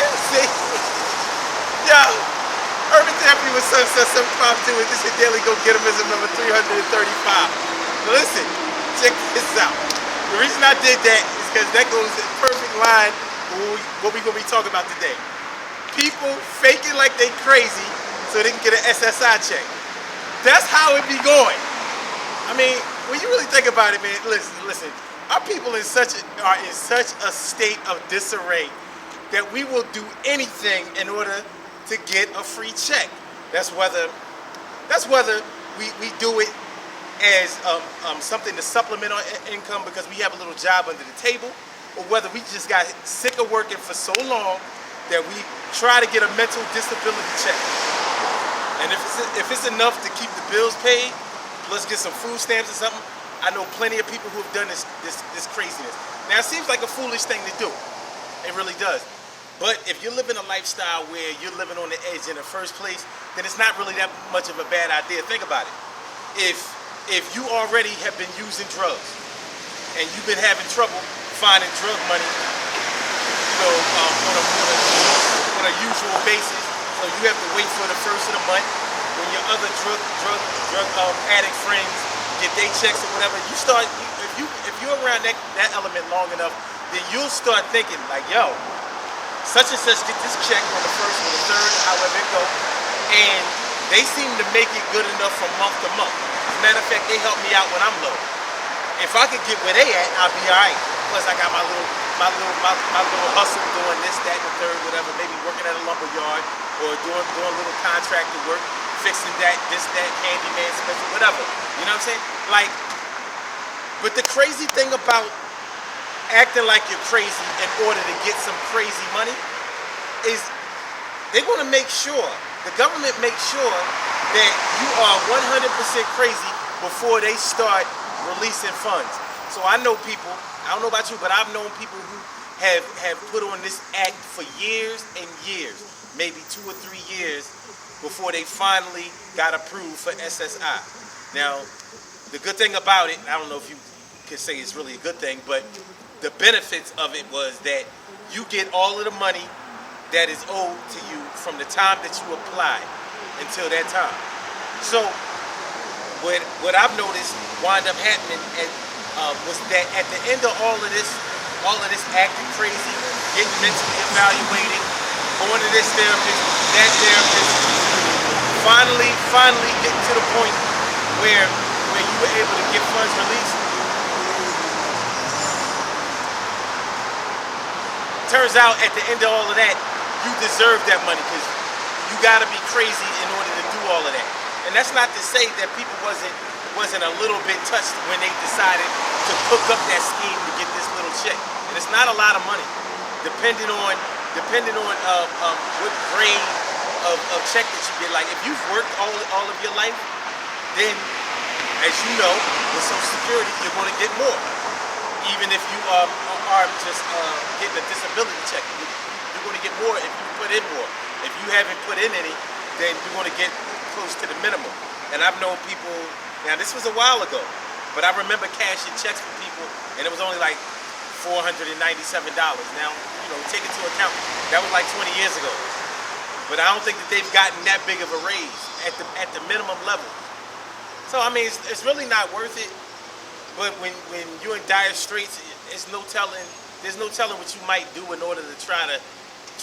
See? Yo, Urban Deputy with Sunset 752 and this is Daily Go Getimism number 335. Listen, check this out. The reason I did that is because that goes in perfect line with what we're going to be talking about today. People faking like they crazy so they can get an SSI check. That's how it be going. I mean, when you really think about it, man, listen. Our people are in such a state of disarray that we will do anything in order to get a free check. That's whether we do it as something to supplement our income because we have a little job under the table, or whether we just got sick of working for so long that we try to get a mental disability check. And if it's enough to keep the bills paid, let's get some food stamps or something. I know plenty of people who have done this craziness. Now, it seems like a foolish thing to do. It really does. But if you're living a lifestyle where you're living on the edge in the first place, then it's not really that much of a bad idea. Think about it. If you already have been using drugs and you've been having trouble finding drug money, on a usual basis, so you have to wait for the first of the month when your other drug addict friends get their checks or whatever, if you're around that element long enough, then you'll start thinking like, yo, such and such get this check on the first or the third, however it goes, and they seem to make it good enough from month to month. As a matter of fact, they help me out when I'm low. If I could get where they at, I'll be all right. Plus, I got my little hustle doing this, that, and the third, whatever. Maybe working at a lumber yard or doing a little contractor work, fixing that, handyman special, whatever. You know what I'm saying? Like, but the crazy thing about acting like you're crazy in order to get some crazy money is they're going to make sure, the government makes sure that you are 100% crazy before they start releasing funds. So I know people, I don't know about you, but I've known people who have put on this act for years and years, maybe 2 or 3 years, before they finally got approved for SSI. Now, the good thing about it, I don't know if you can say it's really a good thing, but the benefits of it was that you get all of the money that is owed to you from the time that you apply until that time. So, what I've noticed wind up happening was that at the end of all of this acting crazy, getting mentally evaluated, going to this therapist, that therapist, finally getting to the point where you were able to get funds released. Turns out at the end of all of that, you deserve that money because you got to be crazy in order to do all of that. And that's not to say that people wasn't a little bit touched when they decided to cook up that scheme to get this little check. And it's not a lot of money, depending on what grade of check that you get. Like if you've worked all of your life, then as you know, with Social Security, you're going to get more. Even if you are just getting a disability check, you're going to get more if you put in more. If you haven't put in any, then you're going to get close to the minimum. And I've known people, now this was a while ago, but I remember cashing checks for people and it was only like $497. Now, take into account, that was like 20 years ago. But I don't think that they've gotten that big of a raise at the minimum level. So, I mean, it's really not worth it. But when you're in dire straits, there's no telling what you might do in order to try to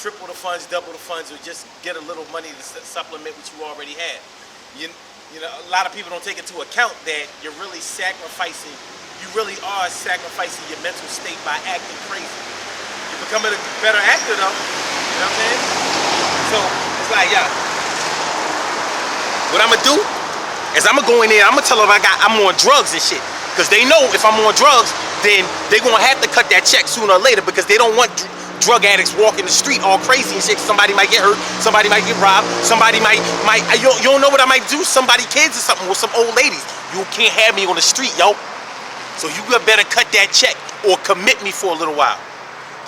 triple the funds, double the funds, or just get a little money to supplement what you already have. You know, a lot of people don't take into account that you really are sacrificing your mental state by acting crazy. You're becoming a better actor though, you know what I'm saying? So, it's like, yeah, what I'm gonna do is I'm gonna go in there, I'm gonna tell them I'm on drugs and shit. Because they know if I'm on drugs, then they're gonna have to cut that check sooner or later because they don't want drug addicts walking the street all crazy and shit. Somebody might get hurt, somebody might get robbed, somebody might you don't know what I might do, somebody kids or something with some old ladies. You can't have me on the street, yo. So you better cut that check or commit me for a little while.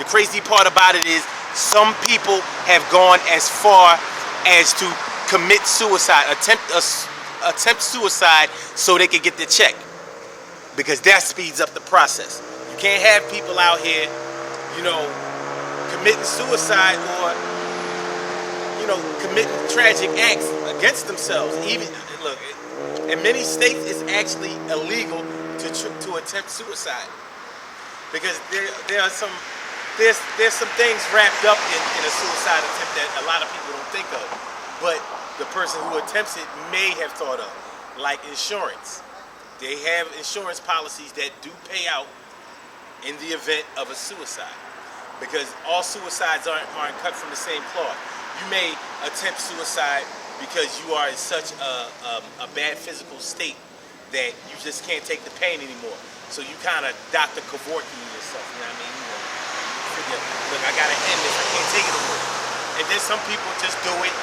The crazy part about it is some people have gone as far as to commit suicide, attempt suicide so they can get the check. Because that speeds up the process. You can't have people out here, committing suicide or, committing tragic acts against themselves. Even look, in many states, it's actually illegal to attempt suicide because there's some things wrapped up in a suicide attempt that a lot of people don't think of, but the person who attempts it may have thought of, like insurance. They have insurance policies that do pay out in the event of a suicide, because all suicides aren't cut from the same cloth. You may attempt suicide because you are in such a bad physical state that you just can't take the pain anymore. So you kind of Dr. Kevorkian yourself, you know what I mean? You figure, look, I gotta end this, I can't take it anymore. And then some people just do it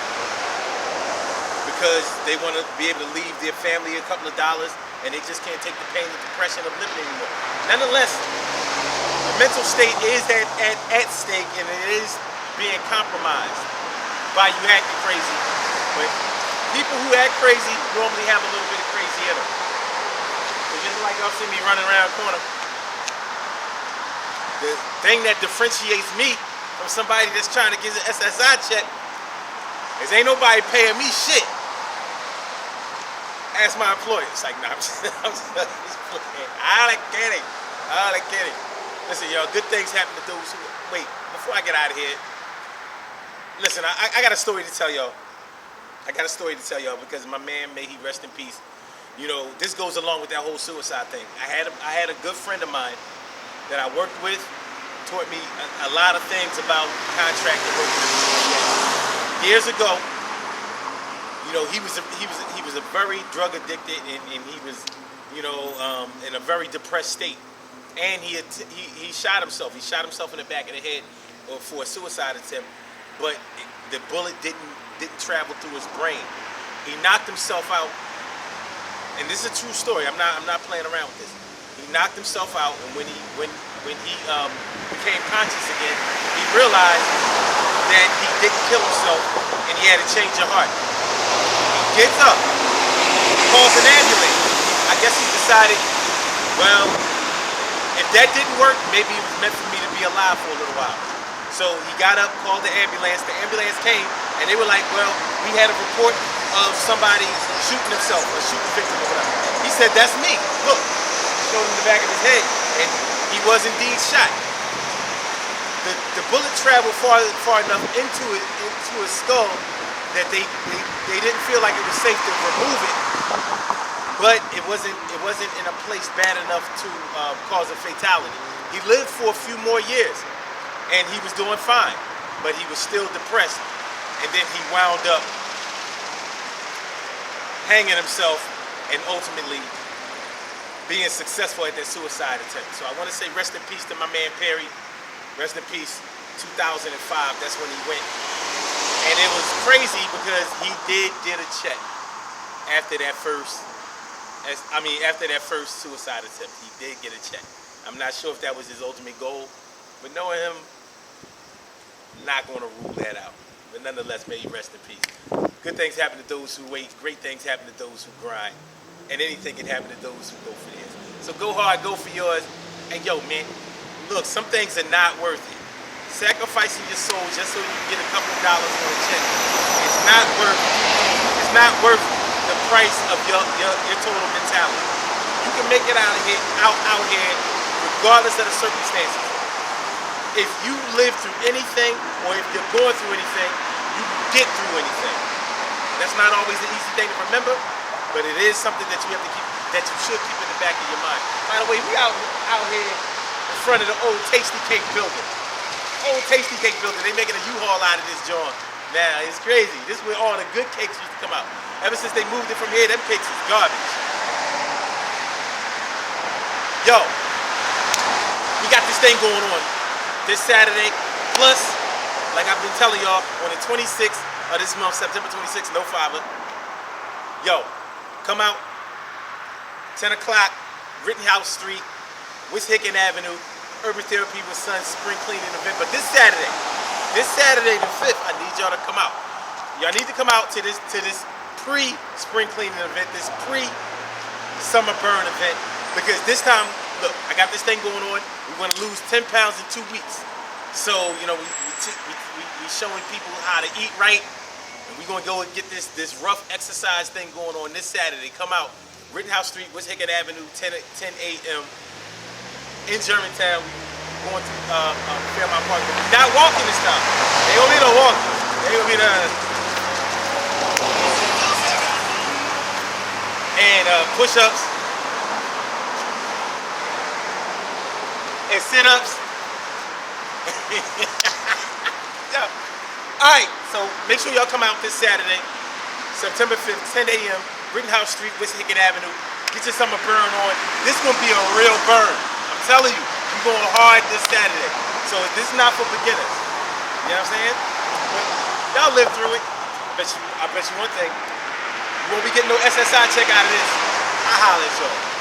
because they want to be able to leave their family a couple of dollars, and they just can't take the pain and depression of living anymore. Nonetheless, the mental state is at stake, and it is being compromised by you acting crazy. But people who act crazy normally have a little bit of crazy in them. So just like y'all see me running around the corner, the thing that differentiates me from somebody that's trying to get an SSI check is ain't nobody paying me shit. Ask my employer. It's like, nah, I'm just playing. All I get it. Listen, y'all, good things happen to those who... Wait, before I get out of here, listen, I got a story to tell y'all. Because my man, may he rest in peace. This goes along with that whole suicide thing. I had a good friend of mine that I worked with, taught me a lot of things about contracting work. Years ago, he was a very drug addicted, and he was, in a very depressed state. And he shot himself. He shot himself in the back of the head for a suicide attempt, but the bullet didn't travel through his brain. He knocked himself out, and this is a true story. I'm not playing around with this. He knocked himself out, and when he became conscious again, he realized that he didn't kill himself, and he had a change of heart. He gets up, calls an ambulance. I guess he decided, well, if that didn't work, maybe it was meant for me to be alive for a little while. So he got up, called the ambulance. The ambulance came, and they were like, well, we had a report of somebody shooting himself, a shooting victim or whatever. He said, that's me. Look. Showed him the back of his head, and he was indeed shot. The bullet traveled far enough into his skull that they didn't feel like it was safe to remove it, but it wasn't in a place bad enough to cause a fatality. He lived for a few more years, and he was doing fine, but he was still depressed, and then he wound up hanging himself and ultimately being successful at that suicide attempt. So I want to say rest in peace to my man Perry. Rest in peace. 2005, that's when he went. And it was crazy because he did get a check after that first suicide attempt. He did get a check. I'm not sure if that was his ultimate goal, but knowing him, not going to rule that out. But nonetheless, may he rest in peace. Good things happen to those who wait. Great things happen to those who grind. And anything can happen to those who go for theirs. So go hard, go for yours. And yo, man, look, some things are not worth it. Sacrificing your soul just so you can get a couple of dollars on a check. It's not worth the price of your total mentality. You can make it out here, regardless of the circumstances. If you live through anything, or if you're going through anything, you can get through anything. That's not always the easy thing to remember, but it is something that you should keep in the back of your mind. By the way, we out here in front of the old Tasty Cake building. Old Tasty Cake building. They making a U-Haul out of this joint. Now, it's crazy. This is where all the good cakes used to come out. Ever since they moved it from here, them cakes is garbage. Yo, we got this thing going on this Saturday. Plus, like I've been telling y'all, on the 26th of this month, September 26th, no father. Yo, come out, 10 o'clock, Rittenhouse Street, Wissahickon Avenue, Urban Therapy with Sons spring cleaning event. But this Saturday the 5th, I need y'all to come out. Y'all need to come out to this pre-spring cleaning event, this pre-summer burn event. Because this time, look, I got this thing going on. We want to lose 10 pounds in 2 weeks. So, you know, we showing people how to eat right. And we're going to go and get this rough exercise thing going on this Saturday. Come out, Rittenhouse Street, West Hickett Avenue, 10 a.m. in Germantown. We're going to Fairmount Park. Not walking this time. They don't need no walking. They going to be the... And push-ups. And sit-ups. Yeah. Alright, so make sure y'all come out this Saturday, September 5th, 10 a.m., Rittenhouse Street, West Hickett Avenue. Get your summer burn on. This is going to be a real burn. I'm telling you, we're going hard this Saturday. So this is not for beginners. You know what I'm saying? But y'all live through it. I bet you one thing. You won't be getting no SSI check out of this. I holler at y'all.